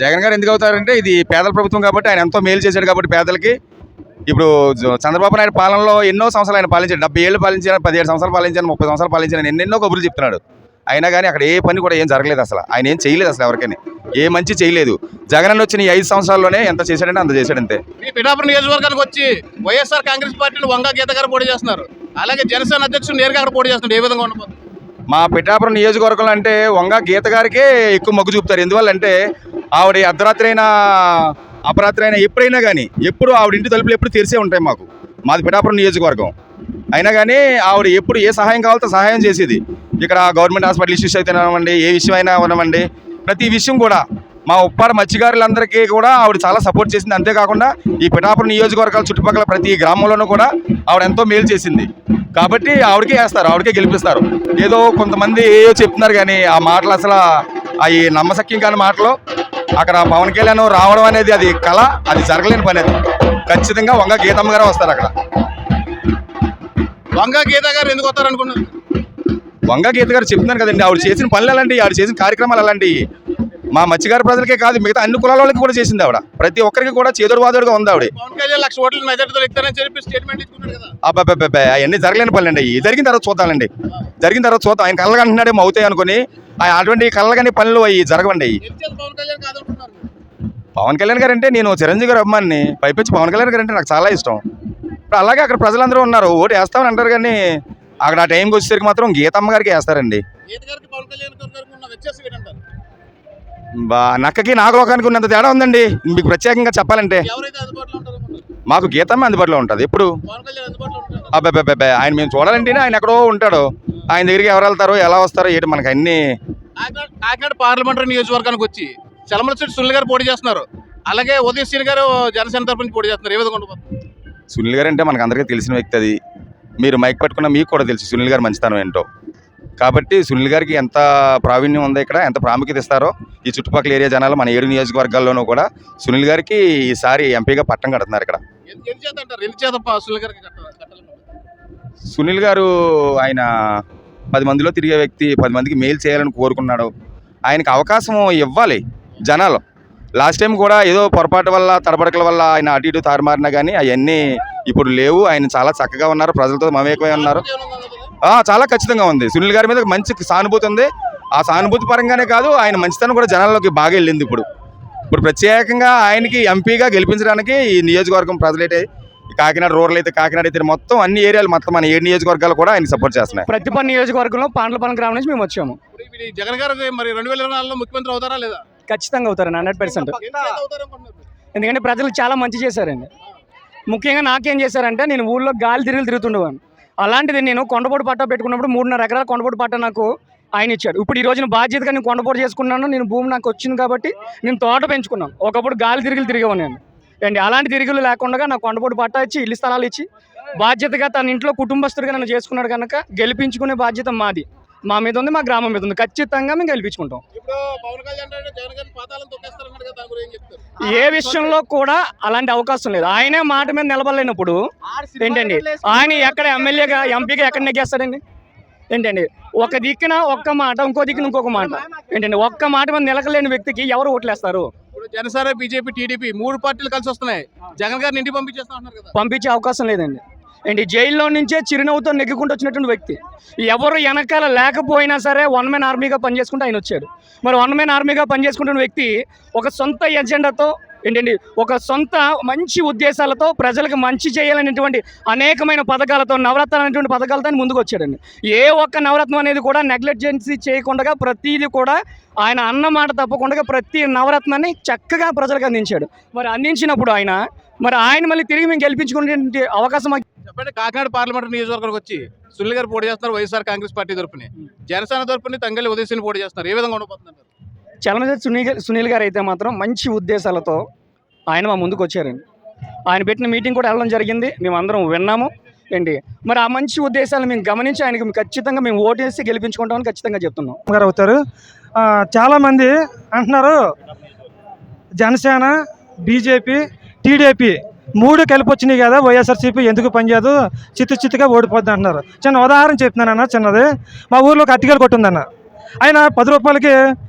జగన్ గారు ఎందుకు అవుతారంటే ఇది పేదల ప్రభుత్వం కాబట్టి ఆయన ఎంతో మేలు చేశాడు కాబట్టి పేదలకి. ఇప్పుడు చంద్రబాబు నాయుడు పాలనలో ఎన్నో సంవత్సరాలు ఆయన పాలించాడు. 70 ఏళ్ళు పాలించాను, 17 సంవత్సరాలు పాలించాను, 30 సంవత్సరాలు పాలించాను, ఎన్నెన్నో కబుర్లు చెప్తున్నాడు. అయినా కానీ అక్కడ ఏ పని కూడా ఏం జరగలేదు. అసలు ఆయన ఏం చేయలేదు, అసలు ఎవరికైనా ఏ మంచి చేయలేదు. జగన్ అన్న వచ్చిన ఈ 5 సంవత్సరాల్లోనే ఎంత చేశాడంటే అంత చేశాడంతే. ఈ పిఠాపురం నియోజకవర్గానికి వచ్చి వైఎస్ఆర్ కాంగ్రెస్ పార్టీని వంగా గీత గారు పోటీ చేస్తున్నారు, అలాగే జనసేన అధ్యక్షుడు నేరుగా అక్కడ పోటీ చేస్తున్నారు. ఏ విధంగా ఉండబోతుంది? మా పిఠాపురం నియోజకవర్గంలో అంటే వంగ గీత గారికే ఎక్కువ మొగ్గు చూపుతారు. ఎందువల్ల అంటే ఆవిడ అర్ధరాత్రి అయినా అపరాత్రి అయినా ఎప్పుడైనా కానీ ఎప్పుడు ఆవిడ ఇంటి తలుపులు ఎప్పుడు తెరిసే ఉంటాయి. మాది పిఠాపురం నియోజకవర్గం అయినా కానీ ఆవిడ ఎప్పుడు ఏ సహాయం కావాలో సహాయం చేసేది. ఇక్కడ గవర్నమెంట్ హాస్పిటల్ ఇష్యూస్ అయితే అవ్వండి, ఏ విషయం అయినా అవ్వనివ్వండి, ప్రతి విషయం కూడా మా ఉప్పాడ మత్స్యకారులందరికీ కూడా ఆవిడ చాలా సపోర్ట్ చేసింది. అంతేకాకుండా ఈ పిఠాపురం నియోజకవర్గాల చుట్టుపక్కల ప్రతి గ్రామంలోనూ కూడా ఆవిడ ఎంతో మేలు చేసింది. కాబట్టి ఆవిడకే వేస్తారు, ఆవిడకే గెలిపిస్తారు. ఏదో కొంతమంది ఏదో చెప్తున్నారు కానీ ఆ మాటలు అసలు అవి నమ్మశక్యం కాని మాటలు. అక్కడ పవన్ కళ్యాణ్ రావడం అనేది అది కళ, అది జరగలేని పని. అది ఖచ్చితంగా వంగ గీతమ్మ గారు వస్తారు అక్కడ. వంగా గీత గారు ఎందుకు వస్తారు అనుకున్నారు? వంగ గీత గారు చెప్తున్నారు కదండి, ఆవిడ చేసిన పనులు అలాంటివి, ఆవిడ చేసిన కార్యక్రమాలు అలాంటివి. మా మత్స్యకార ప్రజలకే కాదు, మిగతా అన్ని కులాల వాళ్ళకి కూడా చేసింది ఆవిడ. ప్రతి ఒక్కరికి కూడా చేదోడువాదోడుగా ఉంది ఆవిడ. పవన్ కళ్యాణ్ 1,00,000 ఓట్ల మెజార్టీతో ఎక్కుతారని చెప్పి స్టేట్మెంట్ ఇచ్చుకున్నారు కదా. అబ్బాబ్బాబ్బా అవన్నీ జరగలేని పనులు అండి. జరిగిన తర్వాత చూద్దామండి, జరిగిన తర్వాత చూద్దాం. ఆయన కళ్ళగా అంటున్నాడేమో అవుతాయి అనుకుని అటువంటి కళ్ళగాని పనులు అవి జరగవండి. పవన్ కళ్యాణ్ కాదనుకుంటున్నారు. పవన్ కళ్యాణ్ గారు అంటే నేను చిరంజీవి గారు అభిమానిని, పైపెచ్చి పవన్ కళ్యాణ్ గారు అంటే నాకు చాలా ఇష్టం. ఇప్పుడు అలాగే అక్కడ ప్రజలందరూ ఉన్నారు, ఓటు వేస్తామని అంటారు కానీ అక్కడ ఆ టైంకి వచ్చేసరికి మాత్రం గీతమ్మ గారికి వేస్తారండి. గీత గారికి పవన్ కళ్యాణ్ గారికి ఉన్న వ్యత్యాసం ఏంటంటారు? నక్కకి నాగలోకానికి ఉన్నంత తేడా ఉందండి. మీకు ప్రత్యేకంగా చెప్పాలంటే ఎవరైతే అందుబాటులో ఉంటారో మాకు గీతమ్మ అందుబాటులో ఉంటుంది ఎప్పుడు. పవన్ కళ్యాణ్ అందుబాటులో ఉంటారు. అబ్బాబ్బాబ్బా ఆయన మేము చూడాలంటేనే ఆయన ఎక్కడో ఉంటాడు. ఆయన దగ్గరికి ఎవరు వెళ్తారో ఎలా వస్తారో ఏంటి మనకు అన్ని. కాకినాడ పార్లమెంటరీ నియోజకవర్గానికి వచ్చి చలమలశెట్టి సునీల్ గారు పోటీ చేస్తున్నారు, అలాగే ఉదయ్ శ్రీ గారు జనసేన తరపు నుంచి పోటీ చేస్తున్నారు. ఏ విధంగా ఉండబోతుంది? సునీల్ గారు అంటే మనకు అందరికీ తెలిసిన వ్యక్తి. అది మీరు మైక్ పట్టుకున్న మీకు కూడా తెలుసు సునీల్ గారు మంచితనం ఏంటో. కాబట్టి సునీల్ గారికి ఎంత ప్రావీణ్యం ఉందో, ఇక్కడ ఎంత ప్రాముఖ్యత ఇస్తారో ఈ చుట్టుపక్కల ఏరియా జనాలు మన 7 నియోజకవర్గాల్లోనూ కూడా సునీల్ గారికి ఈసారి ఎంపీగా పట్టం కడుతున్నారు ఇక్కడ. సునీల్ గారు ఆయన 10 మందిలో తిరిగే వ్యక్తి, 10 మందికి మేలు చేయాలని కోరుకున్నాడు. ఆయనకు అవకాశం ఇవ్వాలి జనాలు. లాస్ట్ టైం కూడా ఏదో పొరపాటు వల్ల తడబడకల వల్ల ఆయన అటు ఇటు తారుమారినా కానీ అవన్నీ ఇప్పుడు లేవు. ఆయన చాలా చక్కగా ఉన్నారు, ప్రజలతో మమేకమై ఉన్నారు. చాలా ఖచ్చితంగా ఉంది. సునీల్ గారి మీద మంచి సానుభూతి ఉంది. ఆ సానుభూతి పరంగానే కాదు, ఆయన మంచితనం కూడా జనాల్లోకి బాగా వెళ్ళింది. ఇప్పుడు ప్రత్యేకంగా ఆయనకి ఎంపీగా గెలిపించడానికి ఈ నియోజకవర్గం ప్రజలైతే కాకినాడ రూరల్ అయితే కాకినాడ అయితే మొత్తం అన్ని ఏరియాలు మొత్తం మన 7 నియోజకవర్గాలు కూడా ఆయన సపోర్ట్ చేస్తున్నాయి. ప్రతిపన్ నియోజకవర్గంలో పాండ్లపాలెం గ్రామం నుంచి మేము వచ్చాము. జగన్ గారు మరి 2024లో ముఖ్యమంత్రి అవుతారా లేదా? ఖచ్చితంగా అవుతారండి, 100%. ఎందుకంటే ప్రజలకు చాలా మంచి చేశారండి. ముఖ్యంగా నాకేం చేశారంటే, నేను ఊళ్ళో గాలి తిరుగుతుండేవాడిని. అలాంటిది నేను కొండపోటు పట్టా పెట్టుకున్నప్పుడు 3.5 ఎకరాల కొండపోటు పట్టా నాకు ఆయన ఇచ్చాడు. ఇప్పుడు ఈ రోజున బాధ్యతగా నేను కొండపోటు చేసుకున్నాను. నేను భూమి నాకు వచ్చింది కాబట్టి నేను తోట పెంచుకున్నాను. ఒకప్పుడు గాలి తిరిగేవాడిని నేను అండి. అలాంటి తిరుగులు లేకుండా నాకు కొండపోటు పట్టా ఇచ్చి ఇల్లు స్థలాలు ఇచ్చి బాధ్యతగా తన ఇంట్లో కుటుంబస్తుడిగా నన్ను చేసుకున్నాడు. కనుక గెలిపించుకునే బాధ్యత మాది, మా మీద ఉంది, మా గ్రామం మీద ఉంది. ఖచ్చితంగా మేము గెలిపించుకుంటాం. ఏ విషయంలో కూడా అలాంటి అవకాశం లేదు. ఆయనే మాట మీద నిలబడలేనప్పుడు ఏంటండి, ఆయన ఎక్కడ ఎమ్మెల్యేగా ఎంపీగా ఎక్కడ నెగ్గేస్తాడండి? ఏంటండి, ఒక దిక్కున ఒక్క మాట, ఇంకో దిక్కున ఇంకొక మాట. ఏంటండి, ఒక్క మాట మీద నిలకలేని వ్యక్తికి ఎవరు ఓట్లేస్తారు? జనసేన, బీజేపీ, టీడీపీ 3 పార్టీలు కలిసి వస్తున్నాయి. జగన్ గారిని ఇంటికి పంపించేస్తున్నారు. పంపించే అవకాశం లేదండి. ఏంటి, జైల్లో నుంచే చిరునవ్వుతో నెగ్గుకుంటూ వచ్చినటువంటి వ్యక్తి. ఎవరు వెనకాల లేకపోయినా సరే 1 మ్యాన్ ఆర్మీగా పనిచేసుకుంటూ ఆయన వచ్చాడు. మరి 1 మ్యాన్ ఆర్మీగా పనిచేసుకుంటున్న వ్యక్తి ఒక సొంత ఎజెండాతో ఏంటండి, ఒక సొంత మంచి ఉద్దేశాలతో ప్రజలకు మంచి చేయాలనేటువంటి అనేకమైన పథకాలతో, నవరత్నాలు అనేటువంటి పథకాలతో ఆయన ముందుకు వచ్చాడండి. ఏ ఒక్క నవరత్నం అనేది కూడా నెగ్లెక్టెన్సీ చేయకుండా ప్రతిదీ కూడా ఆయన అన్న మాట తప్పకుండా ప్రతి నవరత్నాన్ని చక్కగా ప్రజలకు అందించాడు. మరి అందించినప్పుడు ఆయన మళ్ళీ తిరిగి మేము గెలిపించుకునే అవకాశం. చెప్పండి, కాకినాడ పార్లమెంటరీ నియోజకవర్గానికి వచ్చి సునీల్ గారు పోటీ చేస్తున్నారు వైఎస్ఆర్ కాంగ్రెస్ పార్టీ తరపుని, జనసేన తరపుని తంగెళ్ళి ఉదయ్ శ్రీ పోటీ చేస్తున్నారు. ఏ విధంగా ఉండబోతున్నారు? చలమశెట్టి సునీల్ గారు అయితే మాత్రం మంచి ఉద్దేశాలతో ఆయన మా ముందుకు వచ్చారండి. ఆయన పెట్టిన మీటింగ్ కూడా వెళ్ళడం జరిగింది, మేము అందరం విన్నాము. ఏంటి, మరి ఆ మంచి ఉద్దేశాలు మేము గమనించి ఆయనకి ఖచ్చితంగా మేము ఓటేసి గెలిపించుకుంటామని ఖచ్చితంగా చెప్తున్నాం. గారు అవుతారు. చాలామంది అంటున్నారు జనసేన, బీజేపీ, టీడీపీ 3 కలిపి వచ్చినాయి కదా, వైఎస్ఆర్సీపీ ఎందుకు పనిచేయదు, చిత్తుగా ఓడిపోద్ది అంటున్నారు. చిన్న ఉదాహరణ చెప్తున్నానన్న, చిన్నది. మా ఊర్లో ఒక అట్టికలు కొట్టుందన్న, ఆయన 10 రూపాయలకి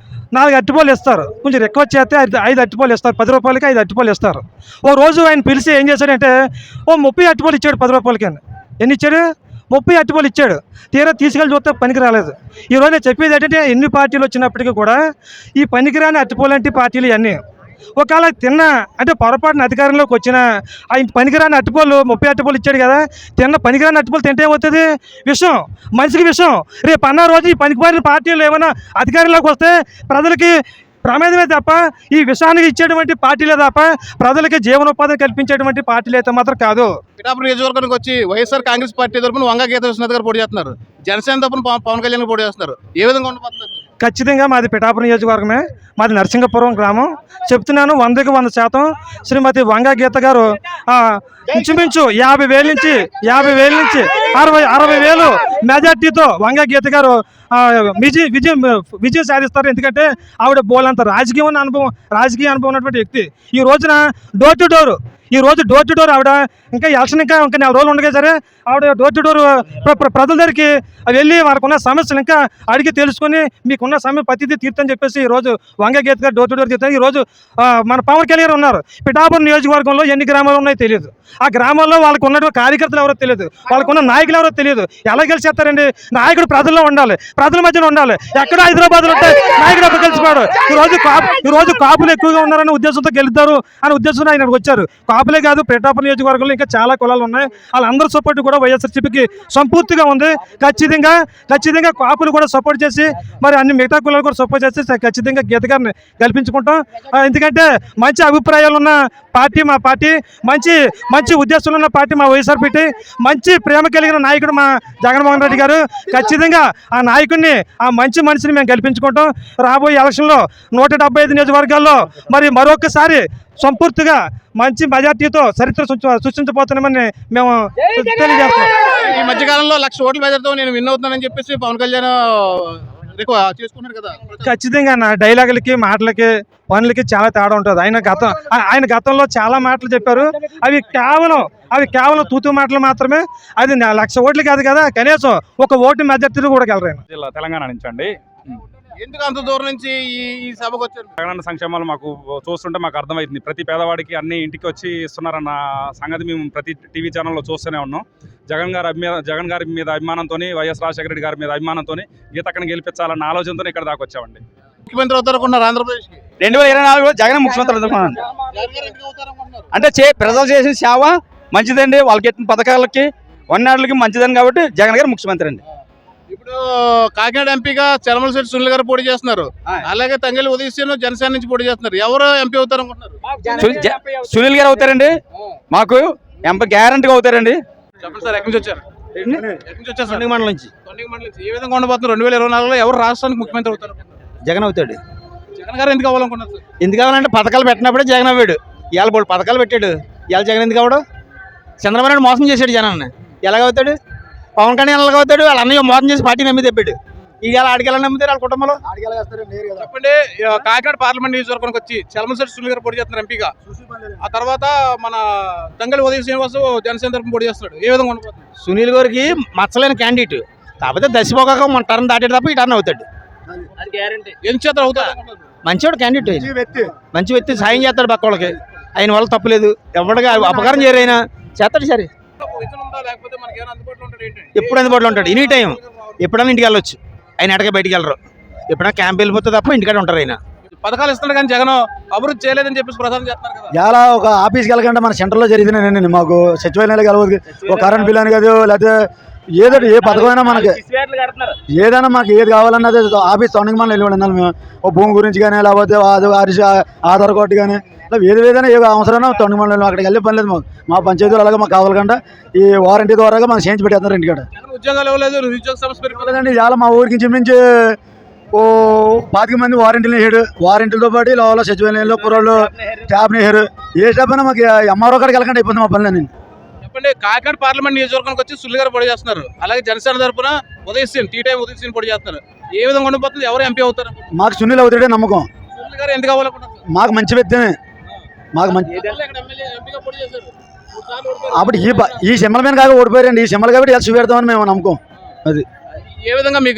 4 అరటిపళ్ళు ఇస్తారు, కొంచెం రిక్వెస్ట్ చేస్తే 5 అరటిపళ్ళు ఇస్తారు, 10 రూపాయలకి 5 అరటిపళ్ళు ఇస్తారు. ఓ రోజు ఆయన పిలిచి ఏం చేశాడంటే 30 అరటిపళ్ళు ఇచ్చాడు 10 రూపాయలకి. ఎన్ని ఇచ్చాడు? 30 అరటిపళ్ళు ఇచ్చాడు. తీరా తీసుకెళ్ళి చూస్తే పనికి రాలేదు. ఈరోజు నేను చెప్పేది ఏంటంటే ఎన్ని పార్టీలు వచ్చినప్పటికీ కూడా ఈ పనికిరాని అరటిపళ్ళు అంటే పార్టీలు ఇవన్నీ ఒకవేళ తిన్నా అంటే పొరపాటున అధికారంలోకి వచ్చిన ఆయన పనికిరాని అరటిపళ్ళు 30 అరటిపళ్ళు ఇచ్చాడు కదా, తిన్న పనికిరాని అరటిపళ్ళు తింటే ఏమవుతుంది? విషం, మనిషికి విషం. రేపు అన్న రోజు ఈ పనికిమాలిన పార్టీలు ఏమైనా అధికారంలోకి వస్తే ప్రజలకి ప్రమాదమే తప్ప ఈ విషానికి ఇచ్చేటువంటి పార్టీలే తప్ప ప్రజలకి జీవనోపాధిని కల్పించేటువంటి పార్టీలు అయితే మాత్రం కాదు. పిఠాపురం నియోజకవర్గానికి వచ్చి వైఎస్ఆర్ కాంగ్రెస్ పార్టీ తరపున వంగ గీత విశ్వనాథ్ గారు పోటీ చేస్తున్నారు, జనసేన తరపున పవన్ కళ్యాణ్ పోటీ చేస్తున్నారు. ఏ విధంగా ఉండబోతున్నారు? ఖచ్చితంగా మాది పిఠాపురం నియోజకవర్గమే, మాది నరసింగపురం గ్రామం. చెప్తున్నాను 100కి 100% శ్రీమతి వంగ గీత గారు ఇంచుమించు 50,000 నుంచి 60,000 మెజార్టీతో వంగ గీత గారు విజయం సాధిస్తారు. ఎందుకంటే ఆవిడ బోలంత రాజకీయ అనుభవం ఉన్నటువంటి వ్యక్తి. ఈ రోజున డోర్ టు డోర్ ఆవిడ ఇంకా ఎలక్షన్ ఇంకా 4 రోజులు ఉండగా సరే ఆవిడ డోర్ టు డోర్ ప్రజల దగ్గరికి వెళ్ళి వారికి ఉన్న సమస్యలు ఇంకా అడిగి తెలుసుకొని మీకున్న సమయం ప్రతిదీ తీర్తని చెప్పేసి ఈరోజు వంగ గీత గారు డోర్ టు డోర్ తీర్తారు. ఈరోజు మన పవన్ కళ్యాణ్ ఉన్నారు. పిఠాపురం నియోజకవర్గంలో ఎన్ని గ్రామాలు ఉన్నాయో తెలియదు. ఆ గ్రామాల్లో వాళ్ళకు ఉన్నటువంటి కార్యకర్తలు ఎవరో తెలియదు, వాళ్ళకున్న నాయకులు ఎవరో తెలియదు. ఎలా గెలిచేస్తారండి? నాయకుడు ప్రజల్లో ఉండాలి, ప్రజల మధ్యన ఉండాలి. ఎక్కడో హైదరాబాద్లో ఉంటే నాయకుడు అప్పుడు గెలిచిపోయాడు. ఈరోజు కాపులు ఎక్కువగా ఉన్నారనే ఉద్దేశంతో గెలుస్తారు అనే ఉద్దేశంతో ఆయన వచ్చారు. కాపులే కాదు, పిఠాపురం నియోజకవర్గంలో ఇంకా చాలా కులాలు ఉన్నాయి. వాళ్ళందరూ సపోర్ట్ కూడా వైఎస్ఆర్సీపీకి సంపూర్తిగా ఉంది. ఖచ్చితంగా కాపులు కూడా సపోర్ట్ చేసి మరి అన్ని మిగతా కులాలు కూడా సపోర్ట్ చేసి ఖచ్చితంగా గీత గారిని గెలిపించుకుంటాం. ఎందుకంటే మంచి అభిప్రాయాలు ఉన్న పార్టీ మా పార్టీ, మంచి ఉద్దేశాలు ఉన్న పార్టీ మా వైఎస్ఆర్పీటీ, మంచి ప్రేమ కలిగిన నాయకుడు మా జగన్మోహన్ రెడ్డి గారు. ఖచ్చితంగా ఆ నాయకుడిని, ఆ మంచి మనిషిని మేము గెలిపించుకుంటాం. రాబోయే ఎలక్షన్లో 175 నియోజకవర్గాల్లో మరి మరొకసారి సంపూర్తిగా మంచి మెజార్టీతో చరిత్ర సృష్టించబోతున్నామని మేము తెలియజేస్తున్నాం. ఈ మధ్యకాలంలో 1,00,000 ఓట్ల మెజార్టీతో నేను విన్ అవుతున్నానని చెప్పేసి పవన్ కళ్యాణ్ చేసుకున్నారు కదా. ఖచ్చితంగా నా డైలాగులకి మాటలకి పనులకి చాలా తేడా ఉంటుంది. ఆయన గతంలో చాలా మాటలు చెప్పారు. అవి కేవలం తూతు మాటలు మాత్రమే. అది 1,00,000 ఓట్లు కాదు కదా, కనీసం 1 ఓటు మెజార్టీతో కూడా గెలరు. జిల్లా తెలంగాణ నుంచి అండి. ఎందుకు అంత దూరం నుంచి ఈ సభకు వచ్చారు? జగనన్న సంక్షేమాలు మాకు చూస్తుంటే మాకు అర్థమవుతుంది. ప్రతి పేదవాడికి అన్ని ఇంటికి వచ్చి ఇస్తున్నారన్న సంగతి మేము ప్రతి టీవీ ఛానల్లో చూస్తూనే ఉన్నాం. జగన్ గారి మీద అభిమానంతో, వైఎస్ రాజశేఖర రెడ్డి గారి మీద అభిమానంతో గీతక్కని గెలిపించాలన్న ఆలోచనతో ఇక్కడ దాకా వచ్చామండి. ముఖ్యమంత్రి అవుతారనుకున్నారు ఆంధ్రప్రదేశ్ 2024 జగన్ ముఖ్యమంత్రి అనుకున్నాను. అంటే ప్రజలు చేసిన సేవ మంచిదండి, వాళ్ళకి ఎత్తిన పథకాలకి వన్నాళ్ళకి మంచిదని కాబట్టి జగన్ గారు ముఖ్యమంత్రి అండి. ఇప్పుడు కాకినాడ ఎంపీగా చలమలశెట్టి సునీల్ గారు పోటీ చేస్తున్నారు, అలాగే తంగెళ్ళి ఉదయశ్రీను జనసేన నుంచి పోటీ చేస్తున్నారు. ఎవరు ఎంపీ అవుతారు అనుకుంటున్నారు? సునీల్ గారు అవుతారండి, మాకు ఎంపీ గ్యారంటీగా అవుతారండి. చెప్పండి సార్, ఎక్కడి నుంచి వచ్చారు? తొండగ మండలం నుంచి. ఏ విధంగా ఉండబోతున్నారు? 2024లో ఎవరు రాష్ట్రానికి ముఖ్యమంత్రి అవుతారు? జగన్ అవుతాడు. జగన్ గారు ఎందుకు అవ్వాలనుకున్నారు సార్? ఎందుకు కావాలంటే పథకాలు పెట్టినప్పుడే జగన్ అవ్వాడు. ఇవాళ బోడు పథకాలు పెట్టాడు, ఇవాళ జగన్ ఎందుకు అవ్వడు? చంద్రబాబు నాయుడు మోసం చేశాడు జనాన్ని, ఎలాగవుతాడు? పవన్ కళ్యాణ్ ఎలాగవుతాడు? వాళ్ళ అన్నయ్య మోసం చేసి పార్టీ నమ్మి తెప్పాడు. ఇవాళ ఆడికెళ్ళ నమ్ముతారు వాళ్ళ కుటుంబంలో. చెప్పండి, కాకినాడ పార్లమెంట్ నియోజకవర్గానికి వచ్చి చలమలశెట్టి సునీల్ గారు పోటీ చేస్తున్నారు ఎంపీగా. ఆ తర్వాత మన తంగెళ్ళి ఉదయ శ్రీనివాస్ జనసేన తరపున పోటీ చేస్తున్నాడు. ఏ విధంగా ఉండబోతుంది? సునీల్ గారికి మచ్చలేని క్యాండిడేట్, కాకపోతే దశపోక మన టర్న్ దాటేది తప్ప ఈ టర్న్ అవుతాడు. ఎంచేత అవుతాడు? మంచివాడు క్యాండిడేట్, మంచి వ్యక్తి, సాయం చేస్తాడు పక్క వాళ్ళకి. ఆయన వల్ల తప్పులేదు, ఎవరికి అపకారం చేయరైనా చేస్తాడు. సరే, ఎప్పుడు అందుబాటులో ఉంటాడు, ఎనీ టైం. ఎప్పుడైనా ఇంటికి వెళ్ళొచ్చు, ఆయన ఎడకే బయటికి వెళ్ళరు. ఎప్పుడైనా క్యాంప్ వెళ్ళిపోతే తప్ప ఇంటికాడ ఉంటారు. ఆయన పథకాలు ఇస్తున్నాడు కానీ జగన్ అభివృద్ధి చేయలేదని చెప్పేసి ప్రధానం చేస్తున్నారు కదా. చాలా ఒక ఆఫీస్కి వెళ్ళకంటే మన సెంటర్లో జరిగినాయి. మాకు సచివాలయాలు కలవదు, ఒక కరెంట్ బిల్ అని కాదు, లేకపోతే ఏదో ఏ పథకమైనా మనకి ఏదైనా మాకు ఏది కావాలన్నది ఆఫీస్ తొండగ మనం వెళ్ళి ఉండాలి. మేము ఓ భూమి గురించి కానీ, లేకపోతే ఆధార్ కార్డు కానీ, ఏదైనా ఏ అవసరమైనా తొండగ మండలం అక్కడికి వెళ్ళే పని లేదు. మాకు మా పంచాయతీలు అలాగే మాకు కావాలంటే ఈ వారంటీ ద్వారా మాకు చేయించి పెట్టేస్తున్నారు ఇంటికాడ. ఉద్యోగాలు ఇవ్వలేదు, నిరుద్యోగ సమస్య పెరిగిపోలేదండి. చాలా మా ఊరికి నుంచి ఓ 25 మంది వారంటీలు వేసాడు. వారంటీలతో పాటు లోపల సచివాలయంలో కుర్రాళ్ళు స్టాఫ్ని వేసారు. ఏ స్టాఫ్ అయినా మాకు ఎంఆర్ఓ కాడికి వెళ్ళకంటే అయిపోతుంది మా పనులు. చెప్పండి, కాకినాడ పార్లమెంట్ నియోజకవర్గానికి వచ్చి సునీల్ గారు పోటీ చేస్తున్నారు, అలాగే జనసేన తరపున ఉదయశ్రీన్ ఉదయశ్రీని పోటీ చేస్తున్నారు. ఏ విధంగా ఉండిపోతుంది? ఎవరు ఎంపీ అవుతారు? మాకు సునీల్ అవుతాడే నమ్మకం. సునీల్ గారు ఎందుకు అవ్వాలనుకుంటున్నారు? మాకు మంచి వ్యక్తినే, మాకు మంచి. అప్పుడు ఈ సింహల మీద కాక ఓడిపోయారండి. ఈ సింహలు కాబట్టి చూపెడతామని మేము నమ్మకం. అది ఏ విధంగా మీకు